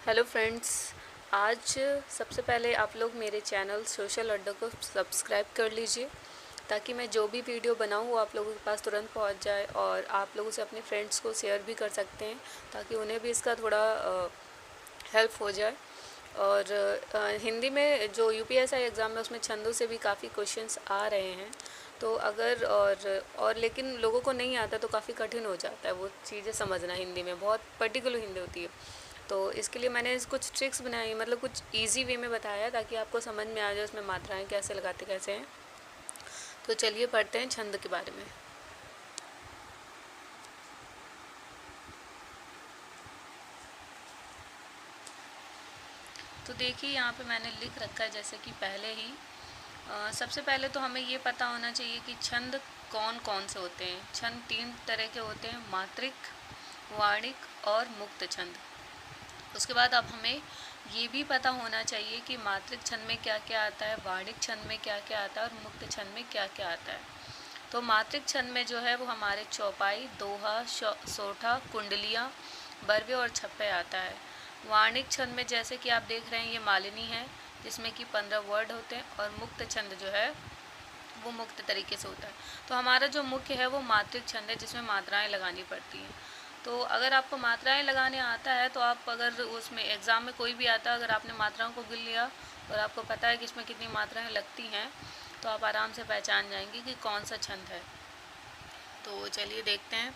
Hello friends. आज सबसे पहले आप लोग मेरे चैनल सोशल अड्डा को सब्सक्राइब कर लीजिए ताकि मैं जो भी वीडियो बनाऊँ वो आप लोगों के पास तुरंत पहुंच जाए, और आप लोग उसे अपने फ्रेंड्स को शेयर भी कर सकते हैं ताकि उन्हें भी इसका थोड़ा हेल्प हो जाए। और हिंदी में जो यूपीएससी एग्ज़ाम है उसमें छंदों से भी काफ़ी क्वेश्चंस आ रहे हैं, तो अगर और लेकिन लोगों को नहीं आता तो काफ़ी कठिन हो जाता है वो चीज़ें समझना। हिंदी में बहुत पर्टिकुलर हिंदी होती है, तो इसके लिए मैंने कुछ ट्रिक्स बनाई, मतलब कुछ इजी वे में बताया ताकि आपको समझ में आ जाए उसमें मात्राएं कैसे लगाते कैसे हैं। तो चलिए पढ़ते हैं छंद के बारे में। तो देखिए यहाँ पे मैंने लिख रखा है जैसे कि पहले ही सबसे पहले तो हमें ये पता होना चाहिए कि छंद कौन कौन से होते हैं। छंद तीन तरह के होते हैं, मात्रिक, वाणिक और मुक्त छंद। उसके बाद अब हमें ये भी पता होना चाहिए कि मात्रिक छंद में क्या क्या आता है, वाणिक छंद में क्या क्या आता है और मुक्त छंद में क्या क्या आता है। तो मात्रिक छंद में जो है वो हमारे चौपाई, दोहा, सोठा, कुंडलियाँ, बरवे और छप्पे आता है। वाणिक छंद में जैसे कि आप देख रहे हैं ये मालिनी है जिसमें कि 15 वर्ड होते हैं, और मुक्त छंद जो है वो मुक्त तरीके से होता है। तो हमारा जो मुख्य है वो मात्रिक छंद है जिसमें मात्राएं लगानी पड़ती हैं। तो अगर आपको मात्राएं लगाने आता है तो आप अगर उसमें एग्ज़ाम में कोई भी आता है, अगर आपने मात्राओं को गिन लिया और आपको पता है कि इसमें कितनी मात्राएं लगती हैं तो आप आराम से पहचान जाएंगे कि कौन सा छंद है। तो चलिए देखते हैं।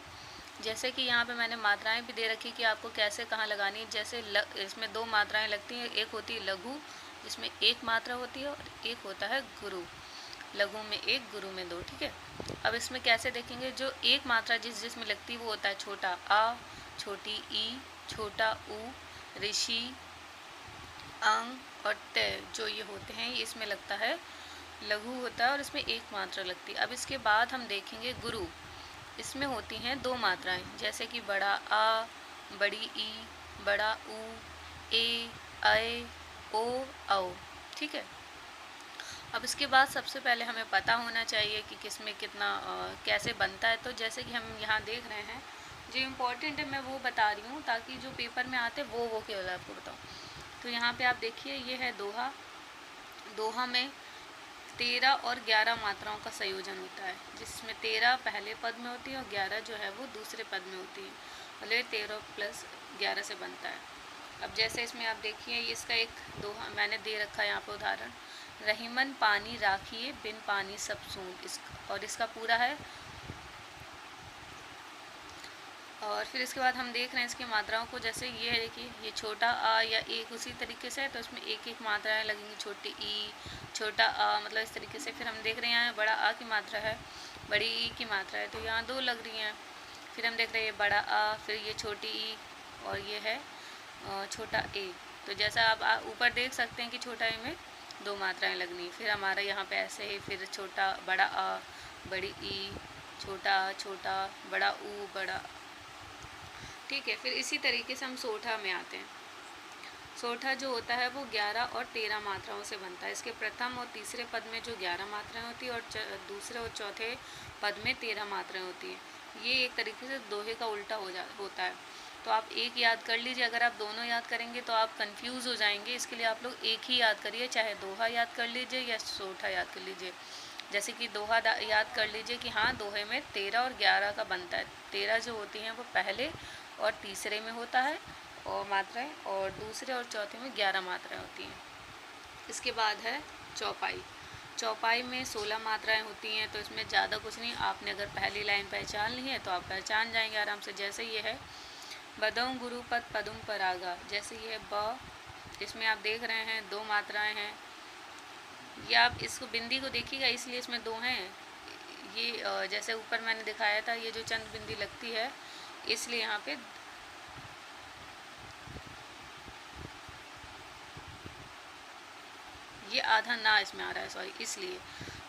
जैसे कि यहाँ पे मैंने मात्राएं भी दे रखी कि आपको कैसे कहाँ लगानी है। जैसे इसमें दो मात्राएं लगती हैं, एक होती है लघु जिसमें एक मात्रा होती है, और एक होता है गुरु। लघु में एक, गुरु में दो, ठीक है। अब इसमें कैसे देखेंगे, जो एक मात्रा जिसमें लगती है वो होता है छोटा आ, छोटी ई, छोटा ऊ, ऋषि, अंग और ते, जो ये होते हैं ये इसमें लगता है लघु होता है और इसमें एक मात्रा लगती है। अब इसके बाद हम देखेंगे गुरु। इसमें होती हैं दो मात्राएं, जैसे कि बड़ा आ, बड़ी ई, बड़ा ऊ, ए, ऐ, ओ, औ, ठीक है। अब इसके बाद सबसे पहले हमें पता होना चाहिए कि किसमें कितना कैसे बनता है। तो जैसे कि हम यहाँ देख रहे हैं, जो इम्पोर्टेंट है मैं वो बता रही हूँ ताकि जो पेपर में आते वो केवल आपको बताऊँ। तो यहाँ पे आप देखिए ये है दोहा। दोहा में 13 और 11 मात्राओं का संयोजन होता है, जिसमें 13 पहले पद में होती है और 11 जो है वो दूसरे पद में होती है, मतलब 13 प्लस 11 से बनता है। अब जैसे इसमें आप देखिए इसका एक दोहा मैंने दे रखा है यहाँ पर उदाहरण, रहीमन पानी राखिए बिन पानी सब सून, और इसका पूरा है। और फिर इसके बाद हम देख रहे हैं इसकी मात्राओं को, जैसे ये है देखिए ये छोटा आ या एक उसी तरीके से है, तो इसमें एक एक मात्राएं लगेंगी, छोटी ई, छोटा आ, मतलब इस तरीके से। फिर हम देख रहे हैं यहाँ बड़ा आ की मात्रा है, बड़ी ई की मात्रा है, तो यहाँ दो लग रही हैं। फिर हम देख रहे हैं बड़ा आ, फिर ये छोटी ई और ये है छोटा ए। तो जैसा आप ऊपर देख सकते हैं कि छोटा ए में दो मात्राएं लगनी। फिर हमारा यहाँ पे ऐसे ही फिर छोटा बड़ा आ, बड़ी ई, छोटा आ, छोटा, बड़ा ऊ, बड़ा, ठीक है। फिर इसी तरीके से हम सोठा में आते हैं। सोठा जो होता है वो 11 और 13 मात्राओं से बनता है। इसके प्रथम और तीसरे पद में जो 11 मात्राएं होती है और दूसरे और चौथे पद में 13 मात्राएं होती हैं। ये एक तरीके से दोहे का उल्टा होता है। तो आप एक याद कर लीजिए, अगर आप दोनों याद करेंगे तो आप कंफ्यूज हो जाएंगे। इसके लिए आप लोग एक ही याद करिए, चाहे दोहा याद कर लीजिए या सोठा याद कर लीजिए। जैसे कि दोहा याद कर लीजिए कि हाँ दोहे में 13 और 11 का बनता है। 13 जो होती हैं वो पहले और तीसरे में होता है और मात्राएं, और दूसरे और चौथे में 11 मात्राएं होती हैं। इसके बाद है चौपाई। चौपाई में 16 मात्राएं होती हैं, तो इसमें ज़्यादा कुछ नहीं, आपने अगर पहली लाइन पहचान ली है तो आप पहचान जाएंगे आराम से। जैसे ये है बदऊँ गुरुपद पदुम परागा, जैसे ये है ब, इसमें आप देख रहे हैं दो मात्राएं हैं। ये आप इसको बिंदी को देखिएगा, इसलिए इसमें दो हैं। ये जैसे ऊपर मैंने दिखाया था ये जो चंद बिंदी लगती है, इसलिए यहाँ पे ये आधा ना इसमें आ रहा है, सॉरी, इसलिए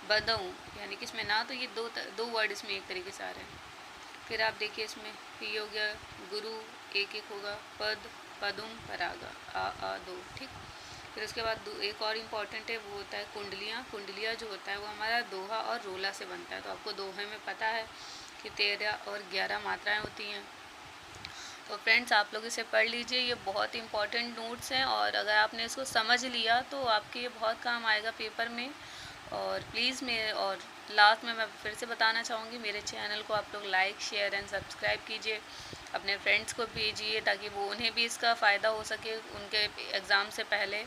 बदऊँ यानी कि इसमें ना, तो ये दो वर्ड इसमें एक तरीके से आ रहे हैं। फिर आप देखिए इसमें ये हो गया गुरु, एक एक होगा, पद, पदुम, परागा, आ दो, ठीक। फिर उसके बाद एक और इम्पॉर्टेंट है वो होता है कुंडलियाँ। कुंडलियाँ जो होता है वो हमारा दोहा और रोला से बनता है। तो आपको दोहे में पता है कि 13 और 11 मात्राएं होती हैं। तो फ्रेंड्स आप लोग इसे पढ़ लीजिए, ये बहुत इंपॉर्टेंट नोट्स हैं और अगर आपने इसको समझ लिया तो आपके ये बहुत काम आएगा पेपर में। और प्लीज़ मेरे और लास्ट में मैं फिर से बताना चाहूँगी, मेरे चैनल को आप लोग लाइक शेयर एंड सब्सक्राइब कीजिए, अपने फ्रेंड्स को भेजिए ताकि वो उन्हें भी इसका फ़ायदा हो सके उनके एग्ज़ाम से पहले।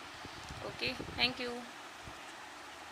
Okay, thank you.